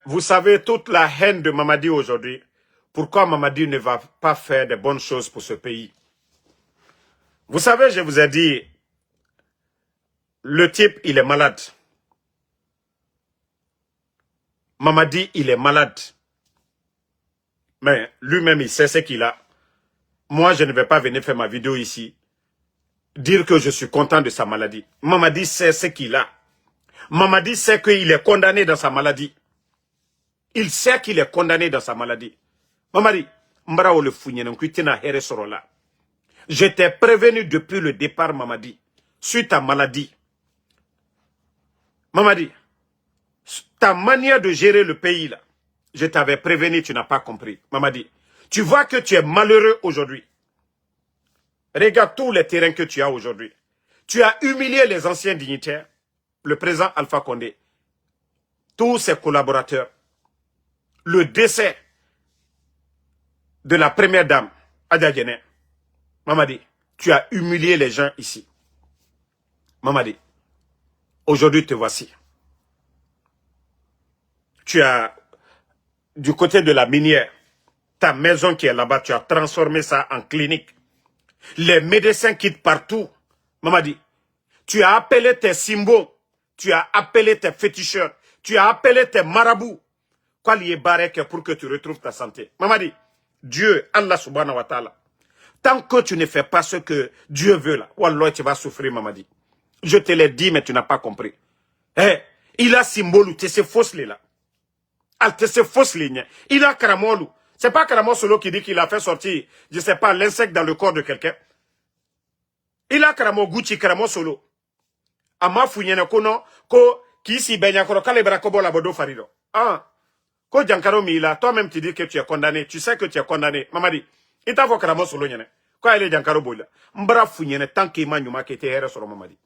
vous savez toute la haine de Mamadi aujourd'hui. Pourquoi Mamadi ne va pas faire de bonnes choses pour ce pays? Vous savez, je vous ai dit, le type, il est malade. Mamadi, il est malade. Mais lui-même, il sait ce qu'il a. Moi, je ne vais pas venir faire ma vidéo ici, dire que je suis content de sa maladie. Mamadi sait ce qu'il a. Mamadi sait qu'il est condamné dans sa maladie. Il sait qu'il est condamné dans sa maladie. Mamadi, je t'ai prévenu depuis le départ, Mamadi, sur ta maladie. Mamadi, ta manière de gérer le pays, là, je t'avais prévenu, tu n'as pas compris. Mamadi, tu vois que tu es malheureux aujourd'hui. Regarde tous les terrains que tu as aujourd'hui. Tu as humilié les anciens dignitaires, le président Alpha Condé, tous ses collaborateurs. Le décès de la première dame, Adja Diéné. Mamadi, tu as humilié les gens ici. Mamadi, aujourd'hui te voici. Tu as, du côté de la minière, ta maison qui est là-bas, tu as transformé ça en clinique. Les médecins quittent partout. Mamadi, tu as appelé tes symboles, tu as appelé tes féticheurs, tu as appelé tes marabouts. Quoi lié barek pour que tu retrouves ta santé. Mamadi, Dieu, Allah subhanahu wa ta'ala, tant que tu ne fais pas ce que Dieu veut là, wallah, tu vas souffrir, Mamadi. Je te l'ai dit, mais tu n'as pas compris. Eh, il a symbole, tu sais, fausse là. C'est fausse ligne. Il a Karamolu. C'est pas Karamol Solo qui dit qu'il a fait sortir, je sais pas, l'insecte dans le corps de quelqu'un. Il a Karamol Gucci, Karamol Solo. Ama founyene kono, ko, ki si benyakoro, kalebra kobo la bodo farido. Ah. Ko Jankaro Mila, toi-même tu dis que tu es condamné. Tu sais que tu es condamné. Mamadi, il t'a fait Karamol Solo nyene. Quoi il est Jankaro Bola. Mbra founyene, tant qu'il m'a nyuma kete here soro Mamadi.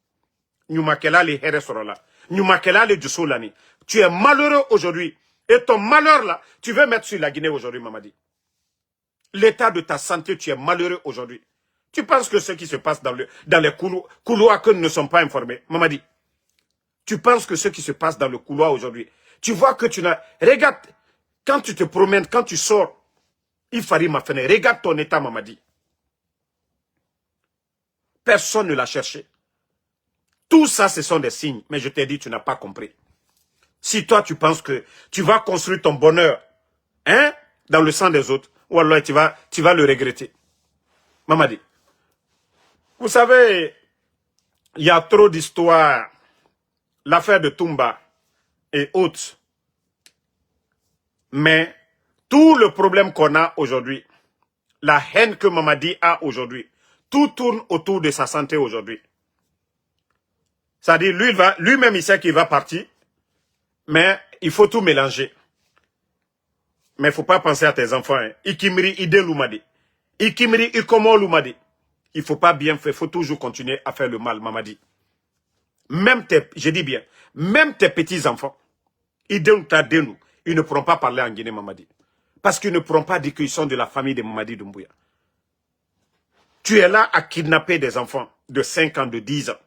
Nyuma kela li here soro la. Nyuma kela li dusolani. Tu es malheureux aujourd'hui. Et ton malheur là, tu veux mettre sur la Guinée aujourd'hui, Mamadi. L'état de ta santé, tu es malheureux aujourd'hui. Tu penses que ce qui se passe dans les couloirs que nous ne sommes pas informés, Mamadi. Tu penses que ce qui se passe dans le couloir aujourd'hui, tu vois que tu n'as... Regarde, quand tu te promènes, quand tu sors, il fallait m'affiner. Regarde ton état, Mamadi. Personne ne l'a cherché. Tout ça, ce sont des signes. Mais je t'ai dit, tu n'as pas compris. Si toi, tu penses que tu vas construire ton bonheur, hein, dans le sang des autres, ou alors tu vas le regretter. Mamadi, vous savez, il y a trop d'histoires. L'affaire de Toumba et autres. Mais tout le problème qu'on a aujourd'hui, la haine que Mamadi a aujourd'hui, tout tourne autour de sa santé aujourd'hui. C'est-à-dire, lui-même, il sait qu'il va partir. Mais il faut tout mélanger. Mais il ne faut pas penser à tes enfants. Hein. Ikimri ide lumadi. Ikimri ikomo lumadi. Il ne faut pas bien faire. Il faut toujours continuer à faire le mal, Mamadi. Même tes, je dis bien, même tes petits-enfants, ils ne pourront pas parler en Guinée, Mamadi. Parce qu'ils ne pourront pas dire qu'ils sont de la famille de Mamadi Doumbouya. Tu es là à kidnapper des enfants de 5 ans, de 10 ans.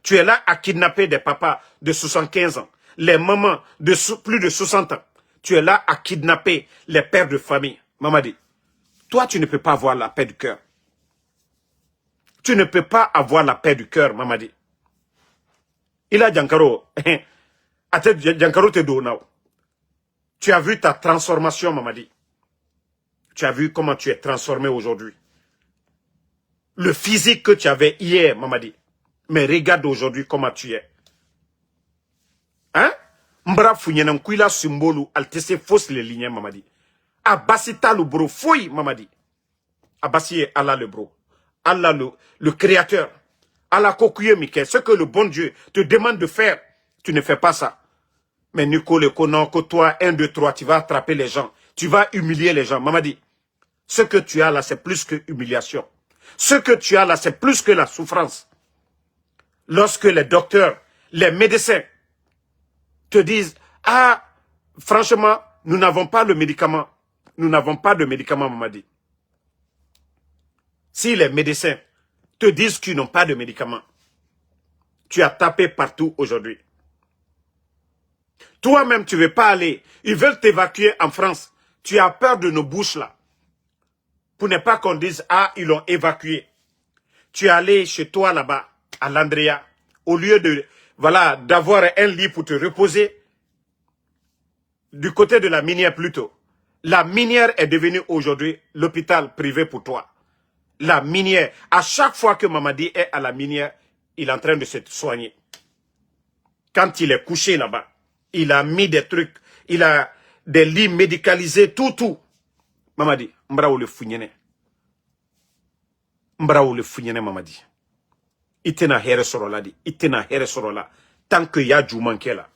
Tu es là à kidnapper des papas de 75 ans. Les mamans de plus de 60 ans. Tu es là à kidnapper les pères de famille. Mamadi, toi, tu ne peux pas avoir la paix du cœur. Tu ne peux pas avoir la paix du cœur, Mamadi. Il a Jankaro. Jankaro te donao. Tu as vu ta transformation, Mamadi. Tu as vu comment tu es transformé aujourd'hui. Le physique que tu avais hier, Mamadi. Mais regarde aujourd'hui comment tu es. Hein? Mbra founyena kuila symbolu altese fausse les lignes, Mamadi. Abasita le bro fouille, Mamadi. Abassi est Allah le bro. Allah le créateur. Allah kokuye Mike. Ce que le bon Dieu te demande de faire, tu ne fais pas ça. Mais Nico le Konan, que toi, 1, 2, 3, tu vas attraper les gens. Tu vas humilier les gens. Mamadi, ce que tu as là, c'est plus que humiliation. Ce que tu as là, c'est plus que la souffrance. Lorsque les docteurs, les médecins te disent, ah, franchement, nous n'avons pas le médicament. Nous n'avons pas de médicament, Mamadi. Si les médecins te disent qu'ils n'ont pas de médicament, tu as tapé partout aujourd'hui. Toi-même, tu ne veux pas aller. Ils veulent t'évacuer en France. Tu as peur de nos bouches là. Pour ne pas qu'on dise, ah, ils l'ont évacué. Tu es allé chez toi là-bas, à l'Andrea, au lieu de, voilà, d'avoir un lit pour te reposer, du côté de la minière plutôt. La minière est devenue aujourd'hui l'hôpital privé pour toi. La minière, à chaque fois que Mamadi est à la minière, il est en train de se soigner. Quand il est couché là-bas, il a mis des trucs, il a des lits médicalisés, tout. Mamadi, mbra ou le founyene. Mbra ou le founyene, Mamadi. Itena here sorola di, itena here sorola. Tant que y a du manqué là.